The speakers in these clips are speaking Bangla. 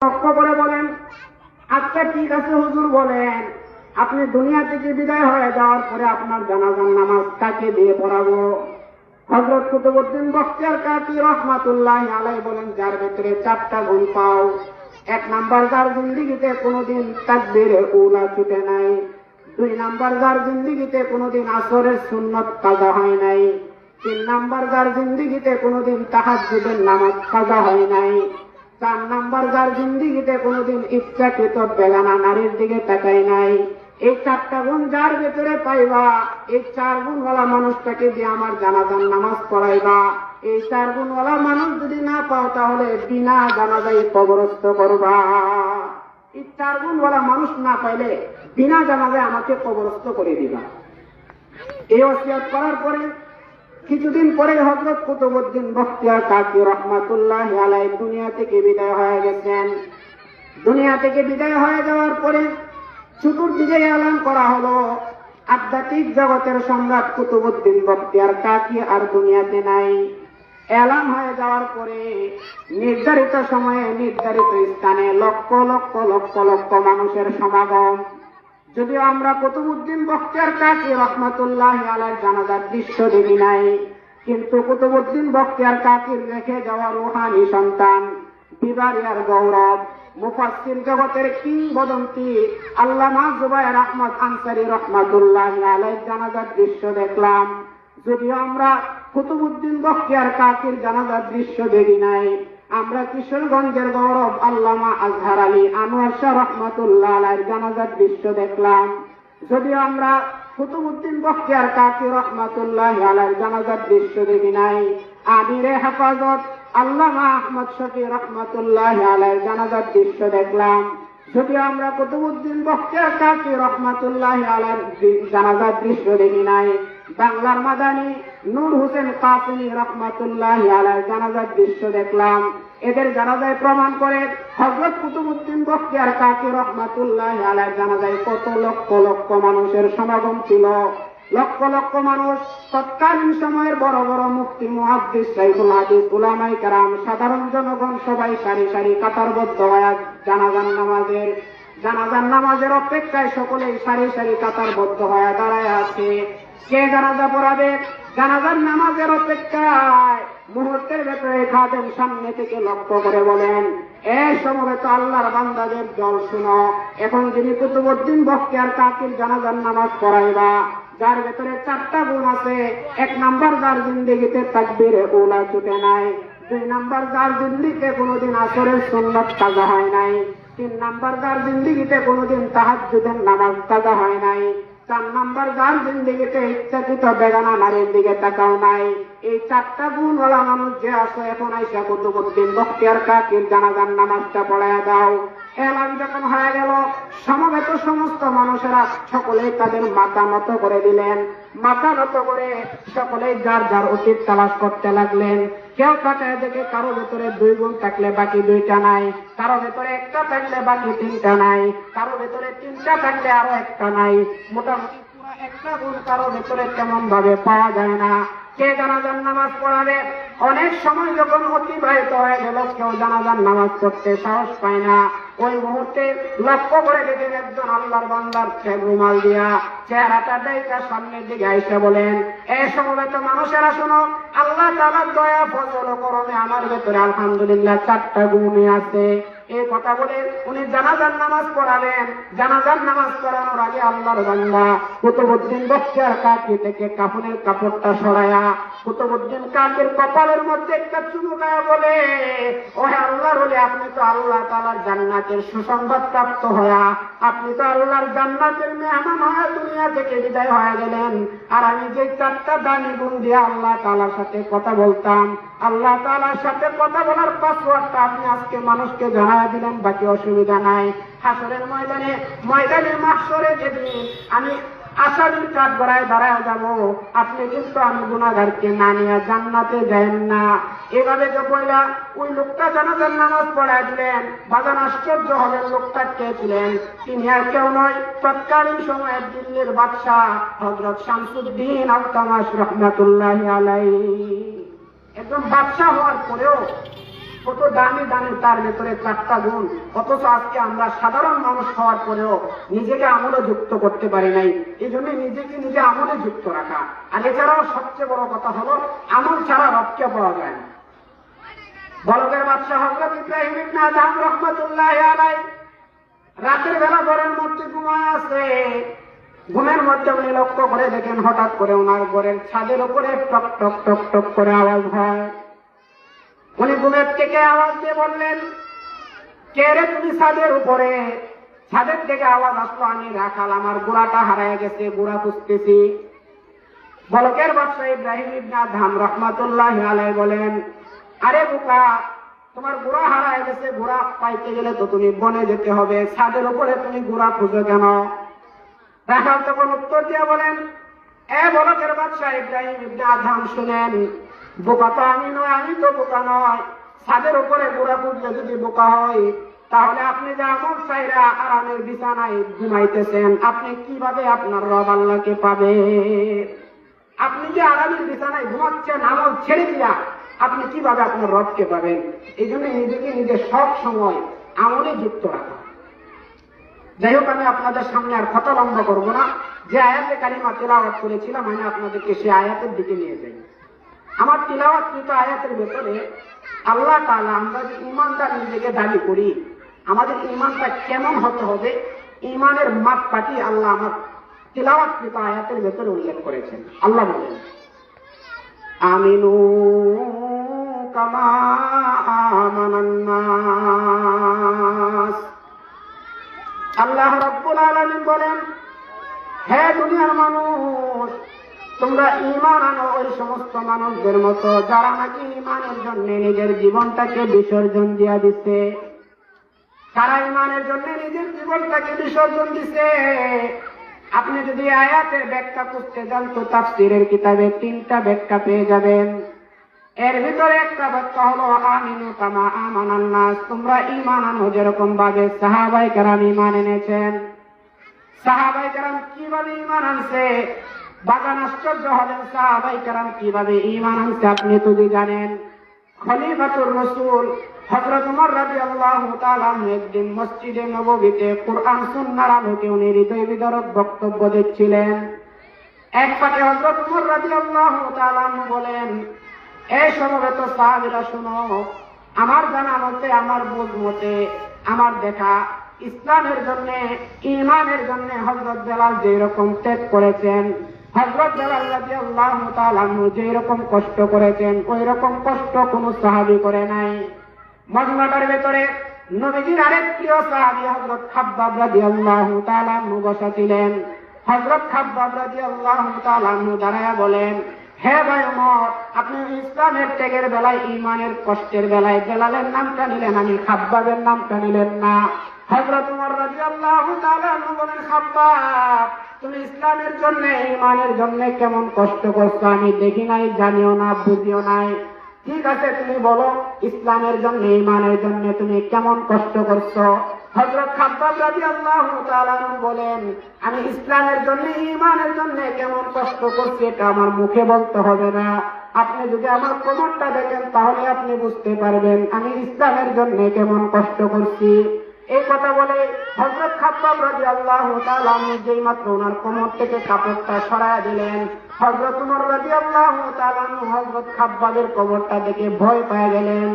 লক্ষ্য করে বলেন, আচ্ছা ঠিক আছে হুজুর, বলেন আপনি দুনিয়া থেকে বিদায় হয়ে যাওয়ার পরে আপনার জানাজার নামাজ কাকে দিয়ে পড়াবো? হযরত কুতুবউদ্দিন বখতিয়ার কাকি রহমাতুল্লাহি আলাইহি বলেন, যার ভিতরে 4টা গুণ পাও। 1 নাম্বার, যার জিন্দেগিতে কোনোদিন তাকবীরে উলা ছুটে নাই। 2 নাম্বার, যার জিন্দেগিতে কোনোদিন আসরের সুন্নত কাজা হয় নাই। 3 নাম্বার, যার জিন্দেগিতে কোনোদিন তাহাজ্জুদের নামাজ কাজা হয় নাই। 4 নাম্বার, যার জিন্দেগিতে কোনোদিন ইচ্ছাকৃত বেগানা নারীর দিকে তাকায় নাই। এই 4টা গুণ যার ভেতরে পাইবা, এই 4 গুণওয়ালা মানুষটাকে দিয়ে আমার জানাজার নামাজ পড়াইবা। এই 4 গুণওয়ালা মানুষ যদি না পাও, তাহলে বিনা জানাজায় কবরস্থ করবা। এই 4 গুণওয়ালা মানুষ না পাইলে বিনা জানাজায় আমাকে কবরস্থ করে দিবা। এই ওসিয়ত করার পরে কিছুদিন পরে হযরত কুতুবউদ্দিন বখতিয়ার কাকি রহমাতুল্লাহি আলাইহি দুনিয়া থেকে বিদায় হয়ে গেছেন। দুনিয়া থেকে বিদায় হয়ে যাওয়ার পরে চতুর্দিকে এলান করা হলো, আধ্যাত্মিক জগতের সম্রাট কুতুবউদ্দিন বখতিয়ার কাকি আর দুনিয়াতে নাই। এলান হয়ে যাওয়ার পরে নির্ধারিত সময়ে নির্ধারিত স্থানে লক্ষ লক্ষ লক্ষ লক্ষ মানুষের সমাগম। যদিও আমরা কুতুবউদ্দিন বখতিয়ার কাকি রহমাতুল্লাহি আলাইহির জানাজার দৃশ্য দেখি নাই, কিন্তু কুতুবউদ্দিন বখতিয়ার কাকির রেখে যাওয়া রুহানি সন্তান, বিবারিয়ার গৌরব, মুফাসসির জগতের কিংবদন্তি আল্লামা জুবায়ের আহমদ আনসারী রহমাতুল্লাহি আলাইহির জানাজার দৃশ্য দেখলাম। যদিও আমরা কুতুবউদ্দিন বখতিয়ার কাকির জানাজার দৃশ্য দেখি নাই, আমরা কিশোরগঞ্জের গৌরব আল্লামা আজহার আলী আনোয়ার শাহ রহমাতুল্লাহ আলাইহির জানাজার দৃশ্য দেখলাম। যদিও আমরা কুতুবউদ্দিন বখতিয়ার কাকি রহমাতুল্লাহি আলাইহির জানাজার দৃশ্য দেখি নাই, আমিরে হেফাজত আল্লামা আহমদ শফি রহমাতুল্লাহি আলাইহির জানাজার দৃশ্য দেখলাম। যদিও আমরা কুতুবউদ্দিন বখতিয়ার কাকি রহমাতুল্লাহি আলাইহির জানাজার দৃশ্য দেখি নাই, বাংলার মাদানী নূর হোসেন কাসেমী রহমাতুল্লাহি আলাইহির জানাজার দৃশ্য দেখলাম। এদের জানাজায় প্রমাণ করে হযরত কুতুবউদ্দিন বখতিয়ার কাকি রহমাতুল্লাহি আলাইহির জানাজায় কত লক্ষ লক্ষ মানুষের সমাগম ছিল। লক্ষ লক্ষ মানুষ, তৎকালীন সময়ের বড় বড় মুফতি, মুহাদ্দিস, শাইখুল হাদিস, উলামায়ে কেরাম, সাধারণ জনগণ সবাই সারি সারি কাতারবদ্ধ হয়ে জানাজার নামাজের অপেক্ষায় সকলেই সারি সারি কাতারবদ্ধ হয়ে দাঁড়ায় আছে। কে জানাজা পড়াবে? জানাজার নামাজের অপেক্ষায় মুহূর্তের ভেতরে খাদেম সামনে থেকে লক্ষ্য করে বলেন, এই সমবেত আল্লাহর বান্দাদের দল শুনো, এখন যিনি কুতুবউদ্দিন বখতিয়ার কাকির জানাজার নামাজ পড়াইবা, যার ভেতরে 4টা গুণ আছে। 1 নাম্বার, যার জিন্দেগিতে তাকবীরে উলা ছুটে নাই। 2 নাম্বার, যার জিন্দেগিতে কোনোদিন আসরের সুন্নত কাজা হয় নাই। 3 নাম্বার, যার জিন্দেগিতে কোনোদিন তাহাজ্জুদের নামাজ কাজা হয় নাই। 4 নাম্বার, যার জিন্দেগিতে ইচ্ছাকৃত বেগানা নারীর দিকে তাকাও নাই। এই 4টা গুণওয়ালা মানুষ যে আছে, এখন আইসা কুতুবউদ্দিন বখতিয়ার কাকির জানাজার নামাজটা পড়ায়া দাও। এলান যখন হয়ে গেল, সমবেত সমস্ত মানুষেরা সকলেই তাদের মাথা নত করে দিলেন। মাথা নত করে সকলেই যার যার অতীত তালাশ করতে লাগলেন। কেউ তাকায় দেখে কারো ভেতরে 2 গুণ থাকলে বাকি 2টা নাই, কারো ভেতরে 1টা থাকলে বাকি 3টা নাই, কারো ভেতরে 3টা থাকলে আরো 1টা নাই। মোটামুটি পুরো 1টা গুণ কারো ভেতরে তেমন ভাবে পাওয়া যায় না। কে জানাজার নামাজ পড়াবে? অনেক সময় যখন অতিবাহিত হয়ে গেল, কেউ জানাজার নামাজ পড়তে সাহস পায় না। ওই মুহূর্তে লক্ষ্য করে দেখেন একজন আল্লাহর বান্দার রুমাল দিয়া চেহারাটা দেখা সামনের দিকে আইসা বলেন, এই সমবেত মানুষেরা শোনো, আল্লাহ তাআলার দয়া ফজল ও করমে আমার ভেতরে আলহামদুলিল্লাহ 4টা গুণই আছে। এই কথা বলে উনি জানাজার নামাজ পড়ালেন। জানাজার নামাজ পড়ানোর আগে আল্লাহর বান্দা কুতুবউদ্দিন বখতিয়ার কাকি থেকে কাফনের কাপড়টা সরায়া কুতুবউদ্দিন কাকির কপালের মধ্যে একটা চুমু খায়া বলে, ও আল্লাহর ওলি, আপনি তো আল্লাহ তাআলার জান্নাতের সুসংবাদ প্রাপ্ত হয়া, আপনি তো আল্লাহর জান্নাতের মেহমান হয়ে দুনিয়া থেকে বিদায় হয়ে গেলেন। আর আমি যে 4টা দামি গুণ দিয়ে আল্লাহ তাআলার সাথে কথা বলতাম, আল্লাহ তাআলার সাথে কথা বলার পাসওয়ার্ডটা আপনি আজকে মানুষকে জানায় দিলেন, বাকি অসুবিধা নাই। হাসরের ময়দানে মাহশরে যেদিন আমি আসামির কাঠ গড়ায় দাঁড়ায় যাব, আপনি কিন্তু আমি গুনাহগারকে না নিয়ে জান্নাতে যাবেন না। এভাবে যে বইলা ওই লোকটা জানাজার নামাজ পড়ায় দিলেন। বাজান আশ্চর্য হলেন, লোকটা কে ছিলেন? তিনি আর কেউ নয়, তৎকালীন সময়ে দিল্লির বাদশাহ হযরত শামসুদ্দিন আলতামাশ রহমাতুল্লাহি আলাইহি। একজন বাদশাহ হওয়ার পরেও কত দামি দামি তার ভেতরে 4টা গুণ, অথচ আজকে আমরা সাধারণ মানুষ হওয়ার পরেও নিজেকে আমলে যুক্ত করতে পারি নাই। এই জন্য নিজেকে নিজে আমলে যুক্ত রাখা। আর এছাড়াও সবচেয়ে বড় কথা হলো আমল ছাড়া রবকে পাওয়া যায় না। বলকের বাদশাহ হযরত ইব্রাহিম ইবনে আদহাম রাহমাতুল্লাহি আলাইহি রাতের বেলা ঘরের মধ্যে ঘুমায় আছে। ঘুমের মধ্যে উনি লক্ষ্য করে দেখেন হঠাৎ করে ওনার ঘরের ছাদের উপরে টক টক টক টক করে আওয়াজ হয়। উনি ঘুমের থেকে আওয়াজ দিয়ে বললেন, কে রে তুমি ছাদের উপরে? ছাদের থেকে আওয়াজ আসলো, আমি রাখাল, আমার ঘোড়াটা হারায় গেছে, ঘোড়া খুঁজতেছি। বলকের বাদশাহ ইব্রাহিম ইবনে আদহাম রাহমাতুল্লাহি আলাইহি বলেন, আরে বোকা, তোমার ঘোড়া হারায় গেছে, ঘোড়া পাইতে গেলে তো তুমি বনে যেতে হবে, ছাদের উপরে তুমি ঘোড়া খুঁজো কেন? রাখাল তখন উত্তর দিয়ে বলেন, এ বলকের বাদশাহ ইব্রাহিম ইবনে আদহাম, শুনেন, বোকা তো আমি নয়, আমি তো বোকা নয়। ছাদের উপরে ঘোড়া খুঁজলে যদি বোকা হয়, তাহলে আপনি যে আমল চাইরা আরামের বিছানায় ঘুমাইতেছেন, আপনি কিভাবে আপনার রব আল্লাহকে পাবে? আপনি যে আরামের বিছানায় ঘুমাচ্ছেন আমল ছেড়ে দিয়া, আপনি কিভাবে আপনার রবকে পাবেন? এই জন্য নিজেকে নিজে সব সময় আমলে যুক্ত রাখা। যাই হোক, আমি আপনাদের সামনে আর কথা লম্বা করবো না। যে আয়াতে কালিমা তিলাওয়াত করেছিলাম, আমি আপনাদেরকে সেই আয়াতের দিকে নিয়ে যাই। আমার তিলাওয়াতকৃত আয়াতের ভেতরে আল্লাহ তাআলা, আমরা যে ঈমানদার নিজেকে দাবি করি, আমাদের ঈমানটা কেমন হতে হবে, ঈমানের মাপকাঠি আল্লাহ আমার তিলাওয়াতকৃত আয়াতের ভেতরে উল্লেখ করেছেন। আল্লাহ বলেন, আমিনু কামা আমানান নাস। আল্লাহ রাব্বুল আলামিন বলেন, হে দুনিয়ার মানুষ, তোমরা ঈমান আনো ওই সমস্ত মানুষদের মতো যারা নাকি ঈমানের জন্য নিজের জীবনটাকে বিসর্জন দিয়া দিচ্ছে। তারা ঈমানের জন্য নিজের জীবনটাকে বিসর্জন দিছে। আপনি যদি আয়াতের ব্যাখ্যা খুঁজতে যান তো তাফসীরের কিতাবে 3টা ব্যাখ্যা পেয়ে যাবেন। এর ভিতরে একটা ব্যাখ্যা হলো আমিনু কামা আমানান নাস, তোমরা ঈমান আনো যেরকম ভাবে সাহাবায়ে কেরাম ঈমান এনেছেন। সাহাবায়ে কেরাম কিভাবে ঈমান আনছে? বাগান আশ্চর্য হলেন, সাহাবায়ে কেরাম কিভাবে ঈমান আনছে আপনি যদি জানেন। খলিফাতুর রাসূল হযরত ওমর রাদিয়াল্লাহু তাআলা একদিন মসজিদে নববীতে কুরআন সুন্নাহর আলোকে উনি হৃদয় বিদারক বক্তব্য দিচ্ছিলেন। এক পাকে হযরত ওমর রাদিয়াল্লাহু তাআলা বলেন, এই সমবেত সাহাবীরা শুনো, আমার জানা মতে, আমার বুঝ মতে, আমার দেখা, ইসলামের জন্য, ঈমানের জন্য হযরত বেলাল যেরকম ত্যাগ করেছেন, হযরত বেলাল রাদিয়াল্লাহু তাআলা যেরকম কষ্ট করেছেন, ওই রকম কষ্ট কোন সাহাবী করে নাই। মজমাটার ভেতরে নবীজির আরেক প্রিয় সাহাবী হযরত খাব্বাব রাদিয়াল্লাহু তাআলা বসা ছিলেন। হযরত খাব্বাব রাদিয়াল্লাহু তাআলা দাঁড়ায়া বলেন, হে ভাই ওমর, আপনি ইসলামের ত্যাগের বেলায়, ঈমানের কষ্টের বেলায় বেলালের নামটা নিলেন, আমি খাব্বাবের নামটা নিলেন না। হযরত ওমর রাদিয়াল্লাহু তাআলা বলেন, খাব্বাব, তুমি ইসলামের জন্য, ঈমানের জন্য কেমন কষ্ট করছো আমি দেখি নাই, জানিও না, বুঝিও নাই। ঠিক আছে, তুমি বলো, ইসলামের জন্য, ঈমানের জন্য তুমি কেমন কষ্ট করছো? হযরত খাব্বাব রাদিয়াল্লাহু তাআলা বলেন, আমি ইসলামের জন্য, ঈমানের জন্য কেমন কষ্ট করছি এটা আমার মুখে বলতে হবে না। আপনি যদি আমার কোমরটা দেখেন তাহলে আপনি বুঝতে পারবেন আমি ইসলামের জন্য কেমন কষ্ট করছি। এই কথা বলে হযরত খাব্বাব রাদিয়াল্লাহু তাআলা যেই মাত্র ওনার কোমর থেকে কাপড়টা সরায় দিলেন, হযরত ওমর রাদিয়াল্লাহু তাআলা হযরত খাব্বাবের কোমরটা দেখে ভয় পেয়ে গেলেন।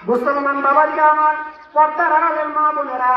মুসলমান বাবাজি আমার, পর্দার আড়ালের মা বোনেরা,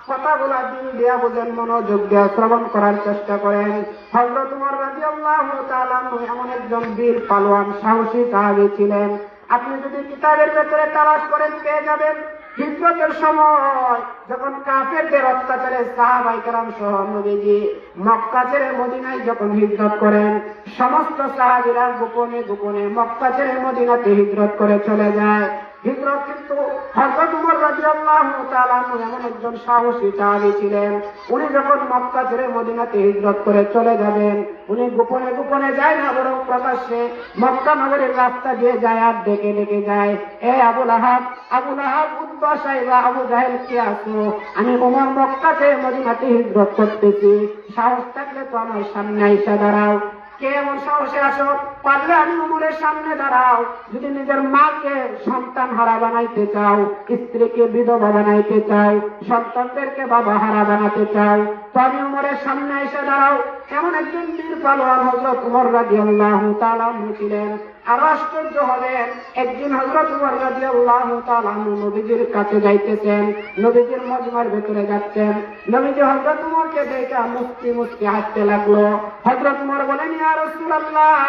কথাগুলা দিন দিয়া বুঝেন, মনোযোগ দিয়া শ্রবণ করার চেষ্টা করেন। হযরত ওমর রাদিয়াল্লাহু তাআলা এমন একজন বীর পালোয়ান, সাহসী সাহাবী ছিলেন। আপনি যদি কিতাবের ভেতরে তালাশ করেন পেয়ে যাবেন, হিজরতের সময় যখন কাফেরদের অত্যাচারে সাহাবায়ে কেরাম সহ নবীজি মক্কা ছেড়ে মদিনায় যখন হিজরত করেন, সমস্ত সাহাবীরা গোপনে গোপনে মক্কা ছেড়ে মদিনাতে হিজরত করে চলে যায়। হিজরত কিন্তু হযরত ওমর রাদিয়াল্লাহু তাআলা এমন একজন সাহসী সাহাবী ছিলেন, উনি যখন মক্কা ছেড়ে মদিনাতে হিজরত করে চলে যাবেন, উনি গোপনে গোপনে যায় না, বরং প্রকাশ্যে মক্কা নগরীর রাস্তা দিয়ে যায় আর ডেকে ডেকে যায়, এ আবু লাহাব, আবু লাহাব, উতবা, সাইবা, আবু জাহেল, কে আছো? আমি ওমর মক্কা ছেড়ে মদিনাতে হিজরত করতেছি, সাহস থাকলে তো আমার সামনে আইসা দাঁড়াও। কে এমন সাহসে আসো, পারলে আমি উমরের সামনে দাঁড়াও। যদি নিজের মাকে সন্তান হারা বানাইতে চাও, স্ত্রীকে বিধবা বানাইতে চাও, সন্তানদেরকে বাবা হারা বানাতে চাও, তো আমি উমরের সামনে এসে দাঁড়াও। এমন একজন বীর পালোয়ান হযরত উমর রাদিয়াল্লাহু তাআলা ছিলেন। আর আশ্চর্য হবেন, একদিন হযরত উমর রাদিয়াল্লাহু তাআলা নবীজির কাছে যাইতেছেন, নবীজির মজমার ভেতরে যাচ্ছেন। নবীজি হযরত উমরকে দেখে মুস্কি মুস্কি হাসতে লাগলো। হযরত উমর বলেন, ইয়া রাসূলুল্লাহ,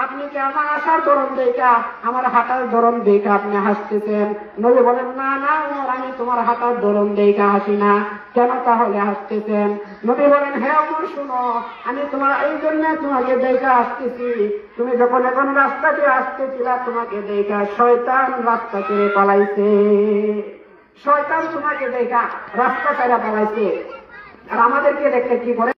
আপনি কি আমার আসার ধরন দেখা, আমার হাঁটার ধরন দেখে আপনি হাসতেছেন? নবী বলেন, না না উমর, আমি তোমার হাঁটার ধরন দেখে হাসি না। কেন তাহলে হাসতেছেন? নবী বলেন, হ্যাঁ উমর শুনো, আমি তোমার এই জন্য তোমাকে দেখে আসতেছি, তুমি যখন এখন রাস্তা দিয়ে আসতেছিলা, তোমাকে দেখা শয়তান রাস্তা ছেড়ে পালাইছে। শয়তান তোমাকে দেখা রাস্তা ছেড়ে পালাইছে। আর আমাদেরকে দেখতে কি করে?